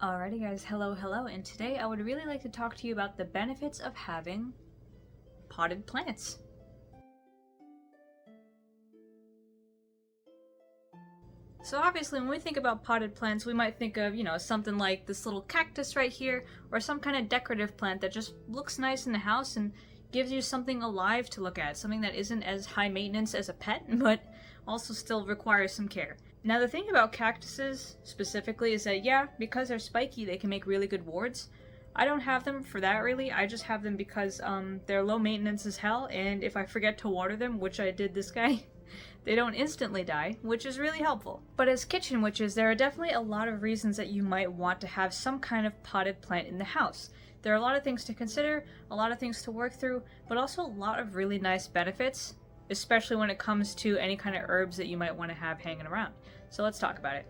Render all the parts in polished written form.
Alrighty guys, hello, and today I would really like to talk to you about the benefits of having potted plants. So obviously when we think about potted plants, we might think of, something like this little cactus right here, or some kind of decorative plant that just looks nice in the house and gives you something alive to look at, something that isn't as high maintenance as a pet, but also still requires some care. Now the thing about cactuses specifically is that yeah, because they're spiky, they can make really good wards. I don't have them for that really, I just have them because they're low maintenance as hell, and if I forget to water them, which I did this guy, they don't instantly die, which is really helpful. But as kitchen witches, there are definitely a lot of reasons that you might want to have some kind of potted plant in the house. There are a lot of things to consider, a lot of things to work through, but also a lot of really nice benefits, especially when it comes to any kind of herbs that you might want to have hanging around. So let's talk about it.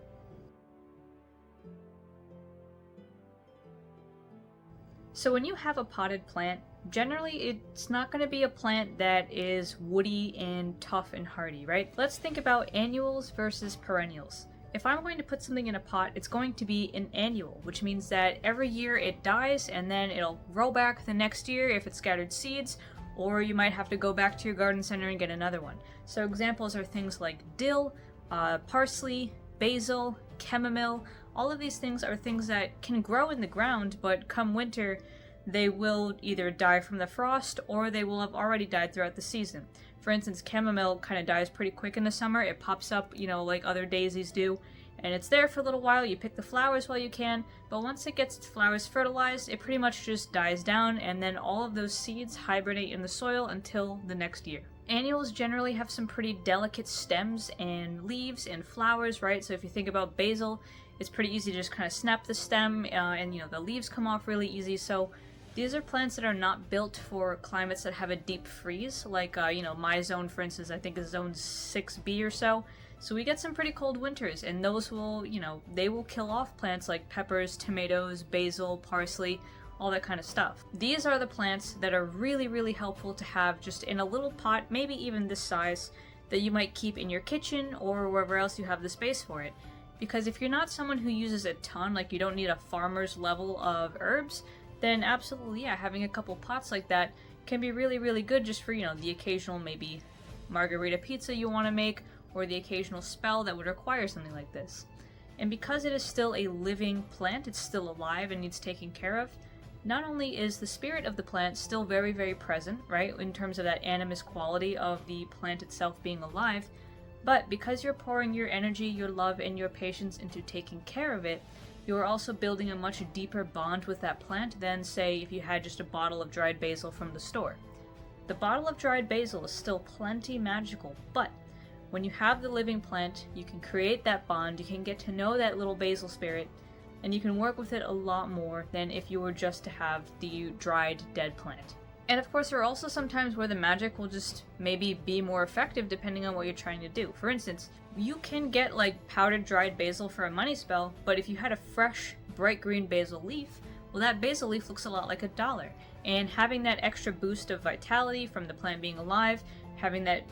So when you have a potted plant, generally it's not going to be a plant that is woody and tough and hardy, right? Let's think about annuals versus perennials. If I'm going to put something in a pot, it's going to be an annual, which means that every year it dies and then it'll grow back the next year if it scattered seeds, or you might have to go back to your garden center and get another one. So examples are things like dill, parsley, basil, chamomile. All of these things are things that can grow in the ground, but come winter, they will either die from the frost or they will have already died throughout the season. For instance, chamomile kind of dies pretty quick in the summer. It pops up, like other daisies do, and it's there for a little while. You pick the flowers while you can, but once it gets its flowers fertilized, it pretty much just dies down, and then all of those seeds hibernate in the soil until the next year. Annuals generally have some pretty delicate stems and leaves and flowers, right? So if you think about basil, it's pretty easy to just kind of snap the stem, and the leaves come off really easy. So these are plants that are not built for climates that have a deep freeze, like, my zone, for instance, I think is zone 6B or so. So we get some pretty cold winters, and those will, they will kill off plants like peppers, tomatoes, basil, parsley, all that kind of stuff. These are the plants that are really, really helpful to have just in a little pot, maybe even this size, that you might keep in your kitchen or wherever else you have the space for it. Because if you're not someone who uses a ton, like you don't need a farmer's level of herbs, then absolutely, yeah, having a couple pots like that can be really, really good just for, the occasional maybe margarita pizza you want to make, or the occasional spell that would require something like this. And because it is still a living plant, it's still alive and needs taken care of, not only is the spirit of the plant still very, very present, right, in terms of that animus quality of the plant itself being alive, but because you're pouring your energy, your love, and your patience into taking care of it, you are also building a much deeper bond with that plant than, say, if you had just a bottle of dried basil from the store. The bottle of dried basil is still plenty magical, but when you have the living plant, you can create that bond, you can get to know that little basil spirit, and you can work with it a lot more than if you were just to have the dried, dead plant. And of course, there are also some times where the magic will just maybe be more effective depending on what you're trying to do. For instance, you can get like powdered dried basil for a money spell, but if you had a fresh, bright green basil leaf, well, that basil leaf looks a lot like $1. And having that extra boost of vitality from the plant being alive, having that,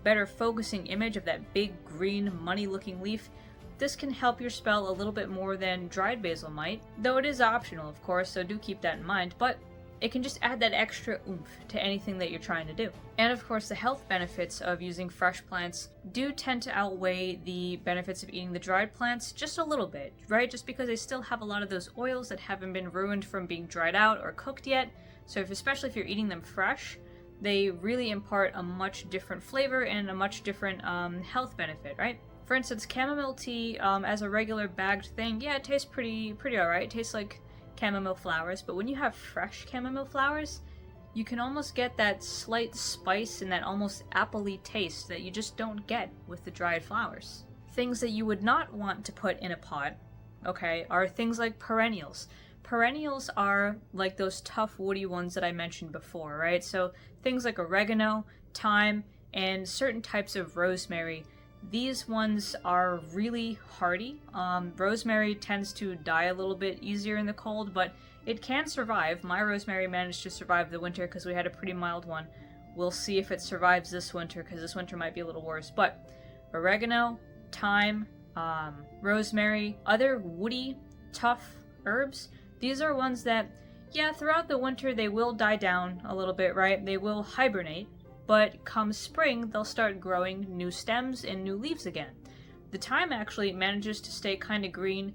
better focusing image of that big green money looking leaf, this can help your spell a little bit more than dried basil might, though it is optional, of course, so do keep that in mind, but it can just add that extra oomph to anything that you're trying to do. And of course, the health benefits of using fresh plants do tend to outweigh the benefits of eating the dried plants just a little bit, right? Just because they still have a lot of those oils that haven't been ruined from being dried out or cooked yet. So especially if you're eating them fresh, they really impart a much different flavor and a much different health benefit, right? For instance, chamomile tea as a regular bagged thing, yeah, it tastes pretty alright. It tastes like chamomile flowers, but when you have fresh chamomile flowers, you can almost get that slight spice and that almost appley taste that you just don't get with the dried flowers. Things that you would not want to put in a pot, okay, are things like perennials. Perennials are like those tough woody ones that I mentioned before, right? So things like oregano, thyme, and certain types of rosemary. These ones are really hardy. Rosemary tends to die a little bit easier in the cold, but it can survive. My rosemary managed to survive the winter because we had a pretty mild one. We'll see if it survives this winter, because this winter might be a little worse. But oregano, thyme, rosemary, other woody, tough herbs, these are ones that, yeah, throughout the winter they will die down a little bit, right? They will hibernate, but come spring they'll start growing new stems and new leaves again. The thyme actually manages to stay kind of green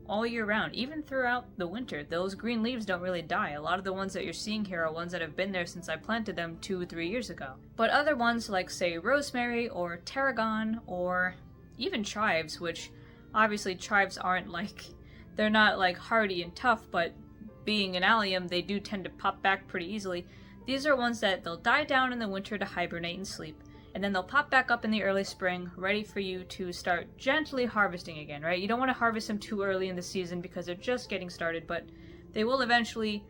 all year round, even throughout the winter. Those green leaves don't really die. A lot of the ones that you're seeing here are ones that have been there since I planted them 2 or 3 years ago. But other ones like, say, rosemary or tarragon or even chives, which obviously chives aren't like, they're not like hardy and tough, but being an allium, they do tend to pop back pretty easily. These are ones that they'll die down in the winter to hibernate and sleep, and then they'll pop back up in the early spring, ready for you to start gently harvesting again, right? You don't want to harvest them too early in the season because they're just getting started, but they will eventually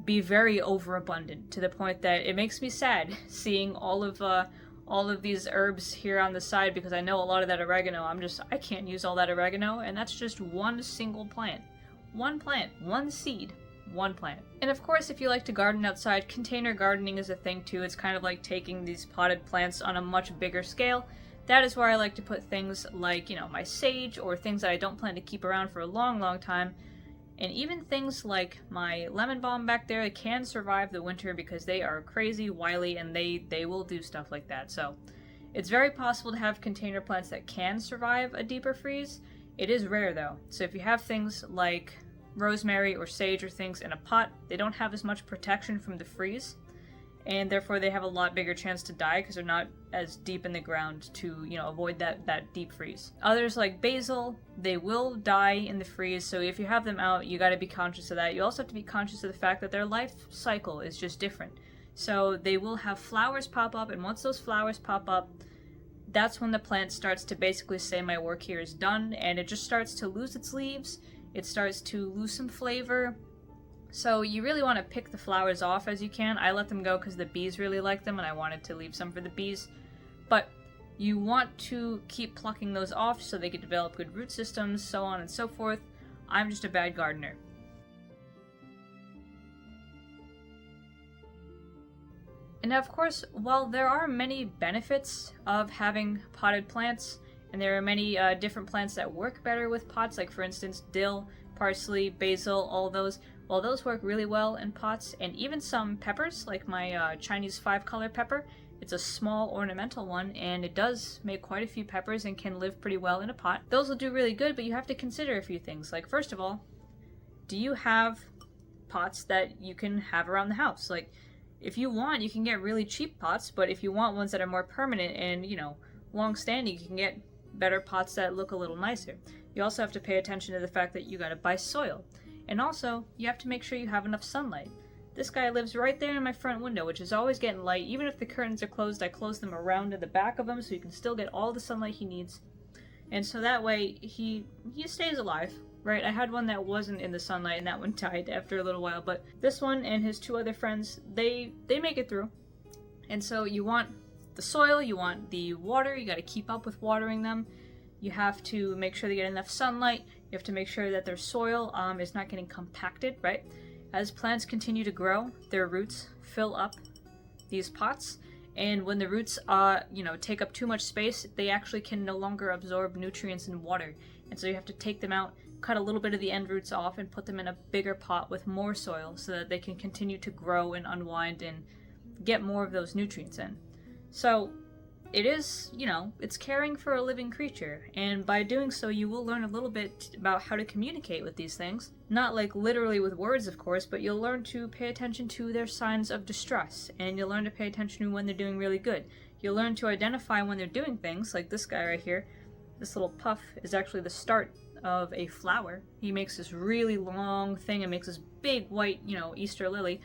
be very overabundant to the point that it makes me sad seeing all of these herbs here on the side, because I know a lot of that oregano, I can't use all that oregano, and that's just one single plant. One plant, one seed, one plant. And of course, if you like to garden outside, container gardening is a thing too. It's kind of like taking these potted plants on a much bigger scale. That is where I like to put things like, my sage, or things that I don't plan to keep around for a long, long time. And even things like my lemon balm back there, it can survive the winter because they are crazy wily and they will do stuff like that. So it's very possible to have container plants that can survive a deeper freeze. It is rare though. So if you have things like rosemary or sage or things in a pot, they don't have as much protection from the freeze, and therefore they have a lot bigger chance to die because they're not as deep in the ground to, avoid that deep freeze. Others like basil, they will die in the freeze, so if you have them out, you got to be conscious of that. You also have to be conscious of the fact that their life cycle is just different. So they will have flowers pop up, and once those flowers pop up, that's when the plant starts to basically say my work here is done, and it just starts to lose its leaves. It starts to lose some flavor. So you really want to pick the flowers off as you can. I let them go because the bees really like them and I wanted to leave some for the bees. But you want to keep plucking those off so they can develop good root systems, so on and so forth. I'm just a bad gardener. And of course, while there are many benefits of having potted plants, and there are many different plants that work better with pots, like for instance dill, parsley, basil, all those. Well, those work really well in pots, and even some peppers, like my Chinese 5-color pepper. It's a small ornamental one, and it does make quite a few peppers and can live pretty well in a pot. Those will do really good, but you have to consider a few things. Like, first of all, do you have pots that you can have around the house? Like, if you want, you can get really cheap pots, but if you want ones that are more permanent and, long-standing, you can get better pots that look a little nicer. You also have to pay attention to the fact that you gotta buy soil. And also, you have to make sure you have enough sunlight. This guy lives right there in my front window, which is always getting light. Even if the curtains are closed, I close them around to the back of them so you can still get all the sunlight he needs. And so that way, he stays alive, right? I had one that wasn't in the sunlight and that one died after a little while, but this one and his 2 other friends, they make it through. And so you want the soil, you want the water, you gotta keep up with watering them. You have to make sure they get enough sunlight. You have to make sure that their soil is not getting compacted, right? As plants continue to grow, their roots fill up these pots, and when the roots take up too much space, they actually can no longer absorb nutrients and water. And so you have to take them out, cut a little bit of the end roots off, and put them in a bigger pot with more soil so that they can continue to grow and unwind and get more of those nutrients in. So it is, it's caring for a living creature, and by doing so you will learn a little bit about how to communicate with these things. Not like literally with words, of course, but you'll learn to pay attention to their signs of distress, and you'll learn to pay attention to when they're doing really good. You'll learn to identify when they're doing things, like this guy right here. This little puff is actually the start of a flower. He makes this really long thing and makes this big white, Easter lily.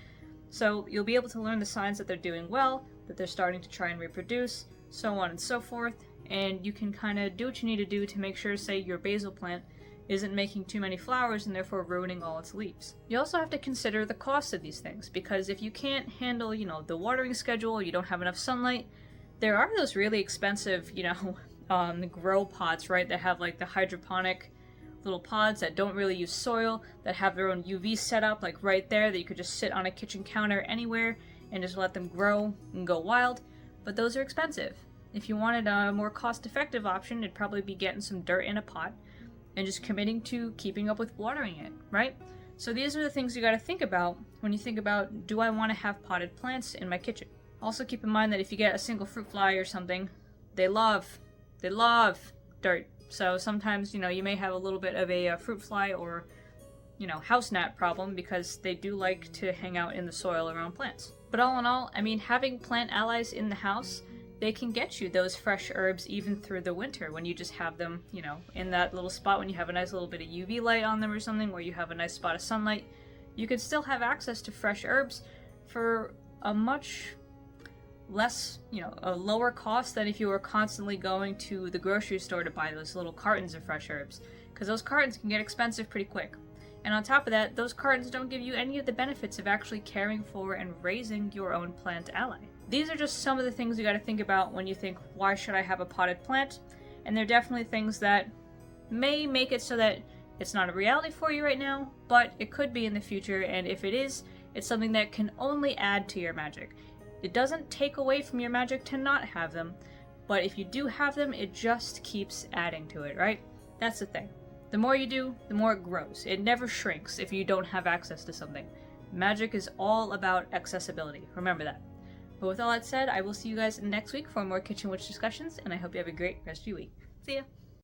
So you'll be able to learn the signs that they're doing well, that they're starting to try and reproduce, so on and so forth, and you can kind of do what you need to do to make sure, say, your basil plant isn't making too many flowers and therefore ruining all its leaves. You also have to consider the cost of these things, because if you can't handle, the watering schedule, you don't have enough sunlight, there are those really expensive, grow pots, right, that have like the hydroponic little pods that don't really use soil, that have their own UV setup, like right there, that you could just sit on a kitchen counter anywhere and just let them grow and go wild. But those are expensive. If you wanted a more cost-effective option, it'd probably be getting some dirt in a pot and just committing to keeping up with watering it, right? So these are the things you got to think about when you think about, do I want to have potted plants in my kitchen? Also keep in mind that if you get a single fruit fly or something, they love dirt. So sometimes, you may have a little bit of a fruit fly or, house gnat problem because they do like to hang out in the soil around plants. But all in all, I mean, having plant allies in the house, they can get you those fresh herbs even through the winter when you just have them, in that little spot when you have a nice little bit of UV light on them or something, or you have a nice spot of sunlight. You can still have access to fresh herbs for a much less, a lower cost than if you were constantly going to the grocery store to buy those little cartons of fresh herbs, because those cartons can get expensive pretty quick. And on top of that, those cartons don't give you any of the benefits of actually caring for and raising your own plant ally. These are just some of the things you got to think about when you think, why should I have a potted plant? And they're definitely things that may make it so that it's not a reality for you right now, but it could be in the future, and if it is, it's something that can only add to your magic. It doesn't take away from your magic to not have them, but if you do have them, it just keeps adding to it, right? That's the thing. The more you do, the more it grows. It never shrinks if you don't have access to something. Magic is all about accessibility. Remember that. But with all that said, I will see you guys next week for more Kitchen Witch discussions, and I hope you have a great rest of your week. See ya!